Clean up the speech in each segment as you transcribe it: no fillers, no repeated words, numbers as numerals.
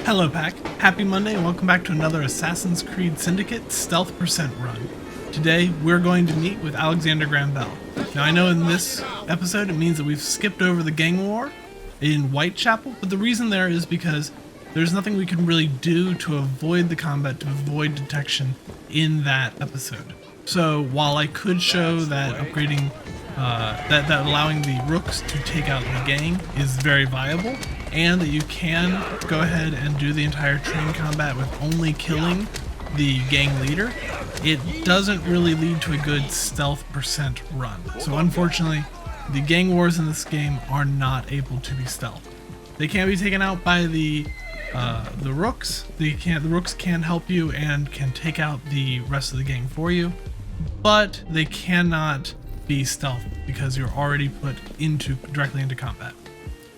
Hello Pack, happy Monday and welcome back to another Assassin's Creed Syndicate Stealth Percent run. Today we're going to meet with Alexander Graham Bell. Now I know in this episode it means that we've skipped over the gang war in Whitechapel, but the reason there is because there's nothing we can really do to avoid the combat, to avoid detection in that episode. So while I could show that upgrading, that allowing the rooks to take out the gang is very viable, and that you can go ahead and do the entire train combat with only killing the gang leader, it doesn't really lead to a good stealth percent run. So unfortunately, the gang wars in this game are not able to be stealth. They can be taken out by the rooks. The rooks can help you and can take out the rest of the gang for you, but they cannot be stealth because you're already put directly into combat.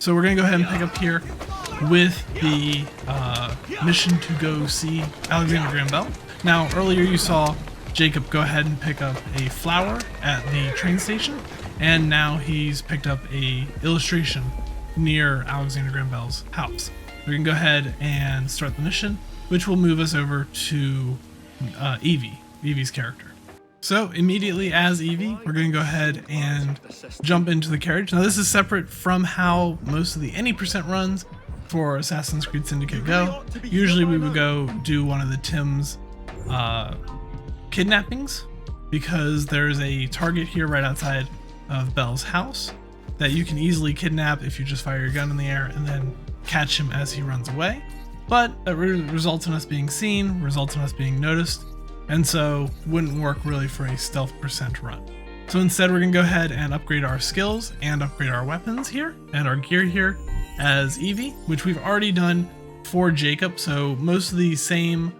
So we're going to go ahead and pick up here with the mission to go see Alexander Graham Bell. Now, earlier you saw Jacob go ahead and pick up a flower at the train station, and now he's picked up a illustration near Alexander Graham Bell's house. We can go ahead and start the mission, which will move us over to Evie's character. So immediately as Evie, we're going to go ahead and jump into the carriage. Now this is separate from how most of the any percent runs for Assassin's Creed Syndicate go. Usually we would go do one of the Tim's kidnappings, because there's a target here right outside of Bell's house that you can easily kidnap if you just fire your gun in the air and then catch him as he runs away. But that results in us being seen, results in us being noticed, and so wouldn't work really for a stealth percent run. So instead we're gonna go ahead and upgrade our skills and upgrade our weapons here and our gear here as Evie, which we've already done for Jacob. So most of the same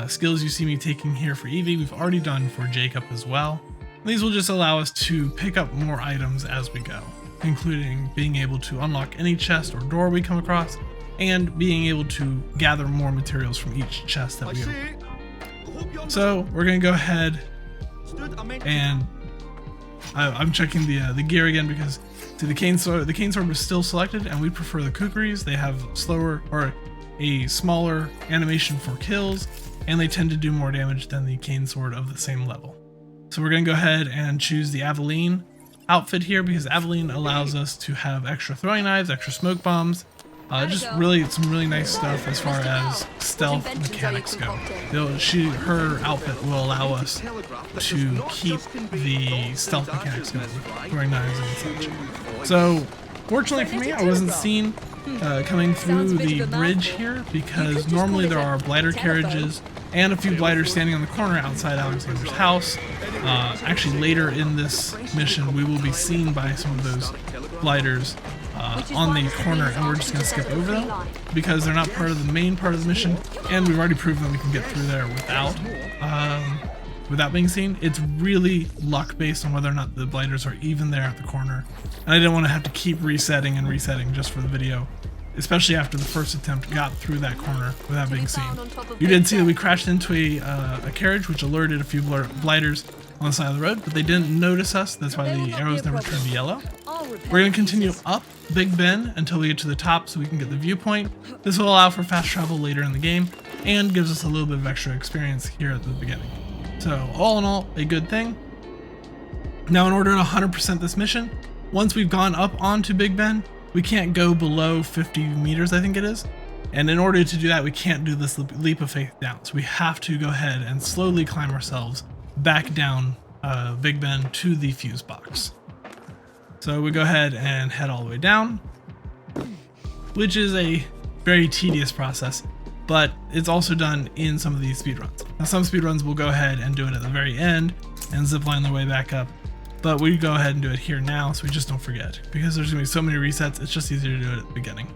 skills you see me taking here for Evie, we've already done for Jacob as well. These will just allow us to pick up more items as we go, including being able to unlock any chest or door we come across, and being able to gather more materials from each chest that we open. So we're gonna go ahead and I'm checking the gear again, because see, the cane sword was still selected, and we prefer the kukris. They have slower or a smaller animation for kills, and they tend to do more damage than the cane sword of the same level. So we're gonna go ahead and choose the Aveline outfit here, because Aveline allows us to have extra throwing knives, extra smoke bombs, just really some really nice stuff as far as stealth mechanics go. Her outfit will allow us to keep the stealth mechanics going, throwing knives and such. So fortunately for me, I wasn't seen coming through the bridge here, because normally there are blighter carriages and a few blighters standing on the corner outside Alexander's house. Actually later in this mission we will be seen by some of those blighters on the corner, and we're just going to skip over them because they're not part of the main part of the mission, and we've already proven we can get through there without being seen. It's really luck based on whether or not the blighters are even there at the corner, and I didn't want to have to keep resetting and resetting just for the video, especially after the first attempt got through that corner without being seen. You did see that we crashed into a carriage, which alerted a few blighters on the side of the road, but they didn't notice us. That's why the arrows never turned yellow. We're going to continue up Big Ben until we get to the top so we can get the viewpoint. This will allow for fast travel later in the game and gives us a little bit of extra experience here at the beginning. So all in all, a good thing. Now in order to 100% this mission, once we've gone up onto Big Ben, we can't go below 50 meters, I think it is. And in order to do that, we can't do this leap of faith down. So we have to go ahead and slowly climb ourselves back down Big Ben to the fuse box. So we go ahead and head all the way down, which is a very tedious process, but it's also done in some of these speedruns. Now some speedruns will go ahead and do it at the very end and zipline their way back up, but we go ahead and do it here now so we just don't forget, because there's gonna be so many resets, it's just easier to do it at the beginning.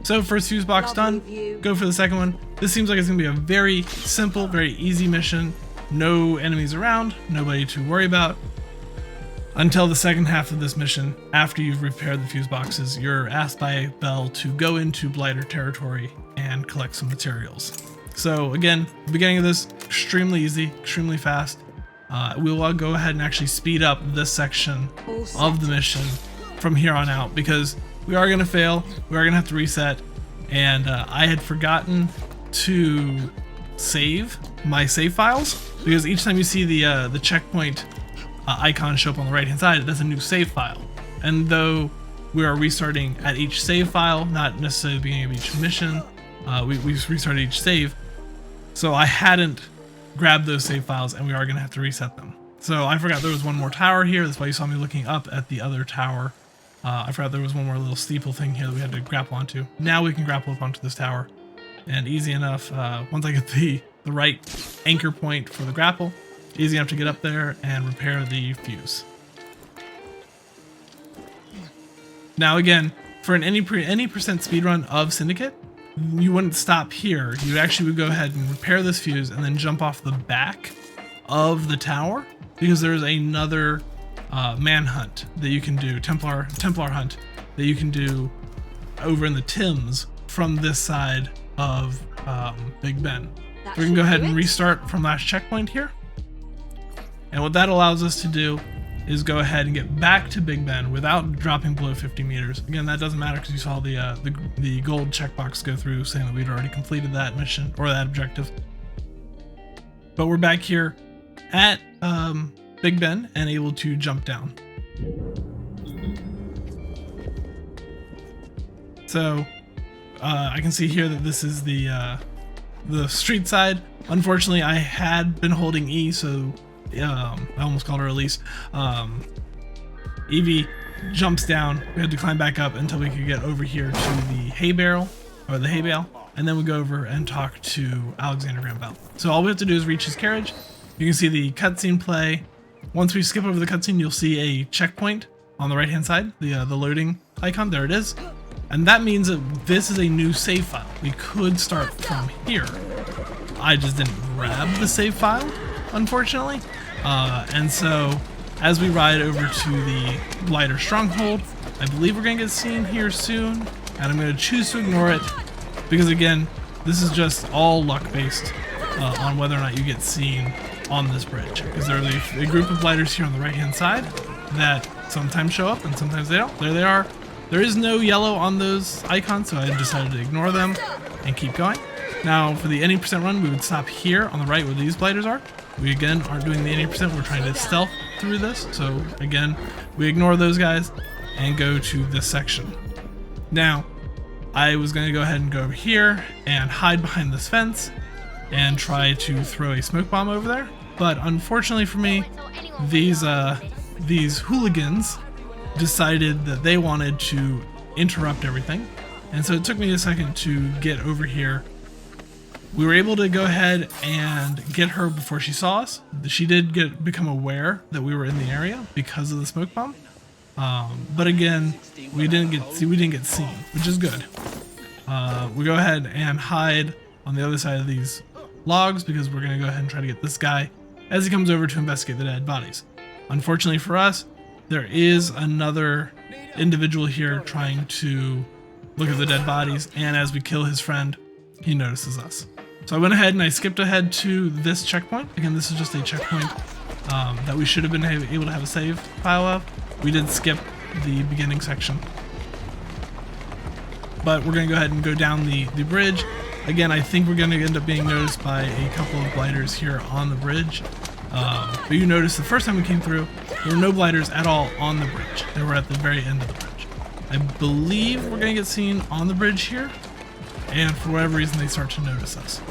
So first fuse box done, go for the second one. This seems like it's gonna be a very simple, very easy mission. No enemies around, nobody to worry about. Until the second half of this mission, after you've repaired the fuse boxes, you're asked by Bell to go into blighter territory and collect some materials. So again, the beginning of this, extremely easy, extremely fast. We will go ahead and actually speed up this section of the mission from here on out, because we are going to fail, we are going to have to reset, and I had forgotten to save my save files, because each time you see the checkpoint icon show up on the right hand side, it does a new save file. And though we are restarting at each save file, not necessarily the beginning of each mission, we restarted each save, so I hadn't grabbed those save files, and we are going to have to reset them. So I forgot there was one more tower here. That's why you saw me looking up at the other tower. I forgot there was one more little steeple thing here that we had to grapple onto. Now we can grapple up onto this tower, and easy enough. Once I get the right anchor point for the grapple, easy enough to get up there and repair the fuse. Now again, for any percent speedrun of Syndicate, you wouldn't stop here. You actually would go ahead and repair this fuse and then jump off the back of the tower, because there's another manhunt that you can do, Templar hunt that you can do over in the Thames from this side of Big Ben. We can go ahead and restart from last checkpoint here. And what that allows us to do is go ahead and get back to Big Ben without dropping below 50 meters. Again, that doesn't matter because you saw the gold checkbox go through saying that we'd already completed that mission or that objective. But we're back here at Big Ben and able to jump down. So I can see here that this is the street side. Unfortunately, I had been holding E, so I almost called her Elise. Evie jumps down. We had to climb back up until we could get over here to the hay barrel, or the hay bale, and then we go over and talk to Alexander Graham Bell. So all we have to do is reach his carriage. You can see the cutscene play. Once we skip over the cutscene, you'll see a checkpoint on the right hand side, the loading icon. There it is. And that means that this is a new save file. We could start from here. I just didn't grab the save file, unfortunately. And so as we ride over to the Blighter Stronghold, I believe we're going to get seen here soon, and I'm going to choose to ignore it because, again, this is just all luck based on whether or not you get seen on this bridge, because there's a group of Blighters here on the right hand side that sometimes show up and sometimes they don't. There they are. There is no yellow on those icons, so I decided to ignore them and keep going. Now for the any percent run, we would stop here on the right where these Blighters are. We again aren't doing the 80%, we're trying to stealth through this. So again, we ignore those guys and go to this section. Now, I was going to go ahead and go over here and hide behind this fence and try to throw a smoke bomb over there. But unfortunately for me, these hooligans decided that they wanted to interrupt everything. And so it took me a second to get over here. We were able to go ahead and get her before she saw us. She did become aware that we were in the area because of the smoke bomb. But again, we didn't get seen, which is good. We go ahead and hide on the other side of these logs because we're going to go ahead and try to get this guy as he comes over to investigate the dead bodies. Unfortunately for us, there is another individual here trying to look at the dead bodies, and as we kill his friend, he notices us. So I went ahead and I skipped ahead to this checkpoint. Again, this is just a checkpoint that we should have been able to have a save file of. We did skip the beginning section. But we're going to go ahead and go down the bridge. Again, I think we're going to end up being noticed by a couple of Blighters here on the bridge. But you noticed the first time we came through, there were no Blighters at all on the bridge. They were at the very end of the bridge. I believe we're going to get seen on the bridge here, and for whatever reason they start to notice us.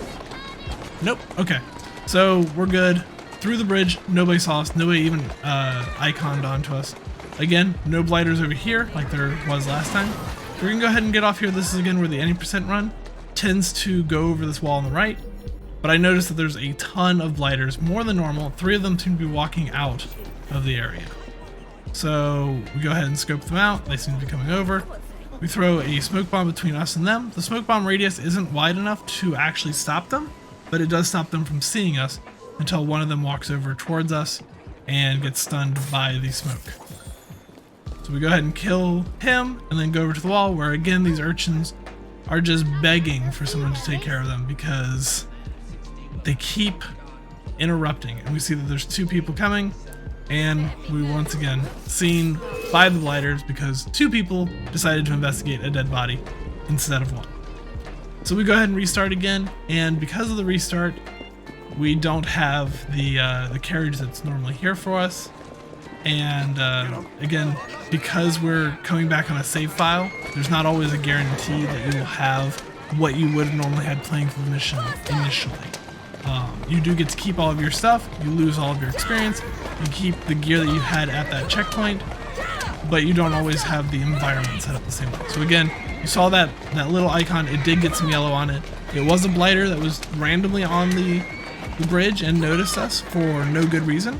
Nope. Okay. So we're good. Through the bridge, nobody saw us. Nobody even iconed onto us. Again, no Blighters over here like there was last time. We're going to go ahead and get off here. This is again where the any percent run tends to go over this wall on the right. But I noticed that there's a ton of Blighters, more than normal. 3 of them seem to be walking out of the area. So we go ahead and scope them out. They seem to be coming over. We throw a smoke bomb between us and them. The smoke bomb radius isn't wide enough to actually stop them, but it does stop them from seeing us until one of them walks over towards us and gets stunned by the smoke. So we go ahead and kill him and then go over to the wall where again these urchins are just begging for someone to take care of them because they keep interrupting, and we see that there's 2 people coming, and we once again seen by the Blighters because 2 people decided to investigate a dead body instead of 1. So we go ahead and restart again, and because of the restart, we don't have the carriage that's normally here for us. And again, because we're coming back on a save file, there's not always a guarantee that you will have what you would have normally had playing through the mission initially. You do get to keep all of your stuff, you lose all of your experience, you keep the gear that you had at that checkpoint, but you don't always have the environment set up the same way. So again, you saw that little icon, it did get some yellow on it. It was a blighter that was randomly on the bridge and noticed us for no good reason.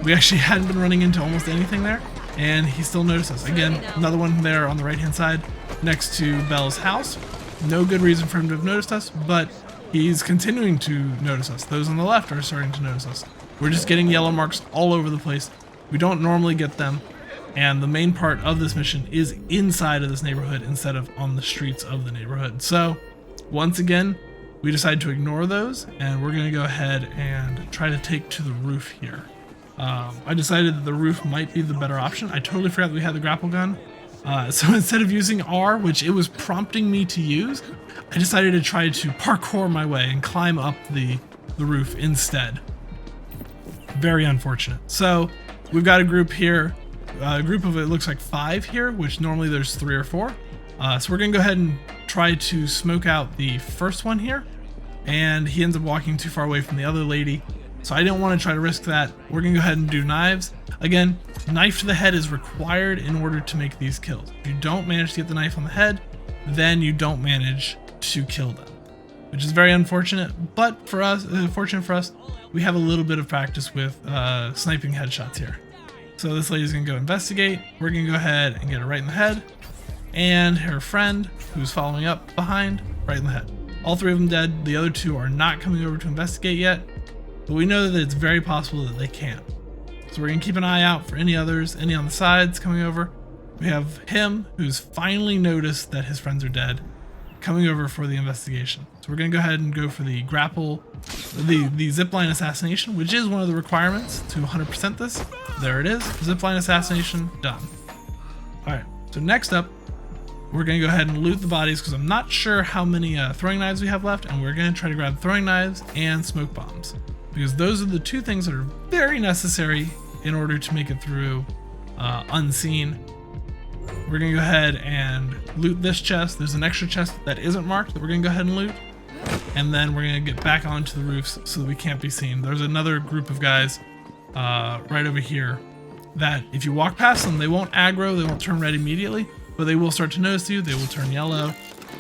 We actually hadn't been running into almost anything there, and he still noticed us. Again, another one there on the right hand side next to Belle's house. No good reason for him to have noticed us, but he's continuing to notice us. Those on the left are starting to notice us. We're just getting yellow marks all over the place. We don't normally get them, and the main part of this mission is inside of this neighborhood instead of on the streets of the neighborhood. So once again, we decided to ignore those, and we're going to go ahead and try to take to the roof here. I decided that the roof might be the better option. I totally forgot that we had the grapple gun. So instead of using R, which it was prompting me to use, I decided to try to parkour my way and climb up the roof instead. Very unfortunate. So we've got a group here, a group of, it looks like 5 here, which normally there's 3 or 4. So we're going to go ahead and try to smoke out the first one here, and he ends up walking too far away from the other lady. So I didn't want to try to risk that. We're going to go ahead and do knives. Again, knife to the head is required in order to make these kills. If you don't manage to get the knife on the head, then you don't manage to kill them, which is very unfortunate. But for us, fortunate for us, we have a little bit of practice with sniping headshots here. So this lady's going to go investigate. We're going to go ahead and get her right in the head. And her friend, who's following up behind, right in the head. All 3 of them dead. The other 2 are not coming over to investigate yet, but we know that it's very possible that they can. So we're going to keep an eye out for any others, any on the sides coming over. We have him, who's finally noticed that his friends are dead, coming over for the investigation. So we're going to go ahead and go for the grapple, the zipline assassination, which is one of the requirements to 100% this. There it is, zipline assassination, done. Alright, so next up, we're going to go ahead and loot the bodies because I'm not sure how many throwing knives we have left, and we're going to try to grab throwing knives and smoke bombs because those are the 2 things that are very necessary in order to make it through unseen. We're going to go ahead and loot this chest. There's an extra chest that isn't marked that we're going to go ahead and loot, and then we're going to get back onto the roofs so that we can't be seen. There's another group of guys right over here that if you walk past them, they won't aggro, they won't turn red immediately, but they will start to notice you, they will turn yellow,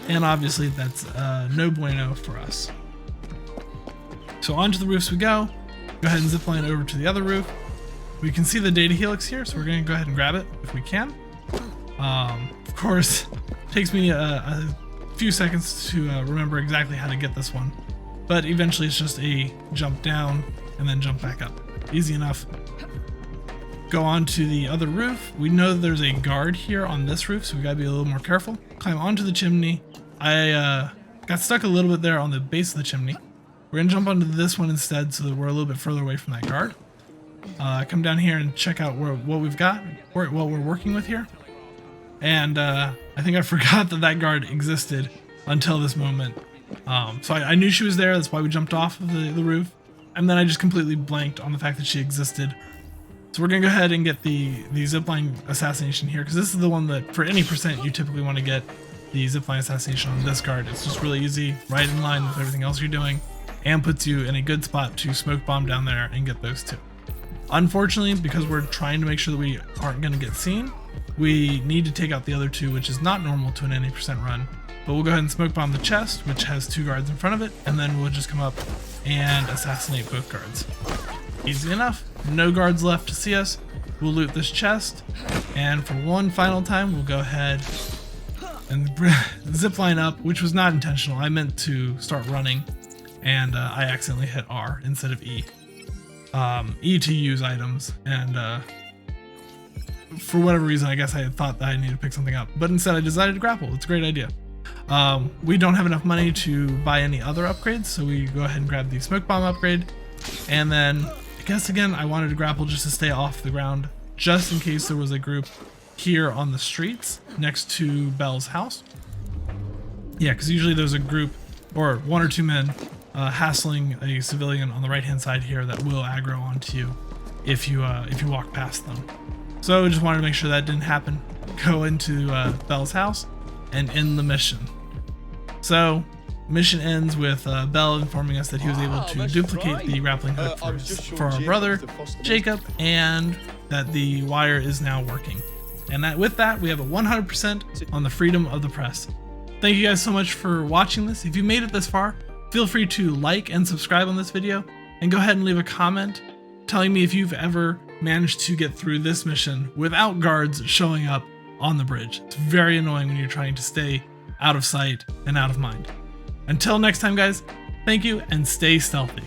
and obviously that's no bueno for us. So onto the roofs we go. Go ahead and zipline over to the other roof. We can see the data helix here, so we're going to go ahead and grab it if we can. Of course, it takes me a few seconds to remember exactly how to get this one, but eventually it's just a jump down and then jump back up. Easy enough. Go on to the other roof. We know that there's a guard here on this roof, so we gotta be a little more careful. Climb onto the chimney. I got stuck a little bit there on the base of the chimney. We're gonna jump onto this one instead so that we're a little bit further away from that guard. Come down here and check out what we've got, what we're working with here. And I think I forgot that guard existed until this moment. So I knew she was there, that's why we jumped off of the roof. And then I just completely blanked on the fact that she existed. So we're going to go ahead and get the zipline assassination here, because this is the one that for any percent you typically want to get the zipline assassination on this guard. It's just really easy, right in line with everything else you're doing, and puts you in a good spot to smoke bomb down there and get those 2. Unfortunately, because we're trying to make sure that we aren't going to get seen, we need to take out the other 2, which is not normal to an 80% run. But we'll go ahead and smoke bomb the chest, which has 2 guards in front of it, and then we'll just come up and assassinate both guards. Easy enough. No guards left to see us. We'll loot this chest, and for one final time, we'll go ahead and zipline up, which was not intentional. I meant to start running, and I accidentally hit R instead of E. E to use items, and for whatever reason, I guess I had thought that I needed to pick something up, but instead I decided to grapple. It's a great idea. We don't have enough money to buy any other upgrades, so we go ahead and grab the smoke bomb upgrade, and then I guess again I wanted to grapple just to stay off the ground, just in case there was a group here on the streets next to Belle's house. Yeah, because usually there's a group or 1 or 2 men hassling a civilian on the right-hand side here that will aggro onto you if you walk past them. So just wanted to make sure that didn't happen. Go into Belle's house and end the mission. So mission ends with Belle informing us that he was able to duplicate the grappling hook for our brother Jacob, and that the wire is now working. And with that, we have a 100% on the freedom of the press. Thank you guys so much for watching this. If you made it this far, feel free to like and subscribe on this video, and go ahead and leave a comment telling me if you've ever managed to get through this mission without guards showing up on the bridge. It's very annoying when you're trying to stay out of sight and out of mind. Until next time, guys, thank you and stay stealthy.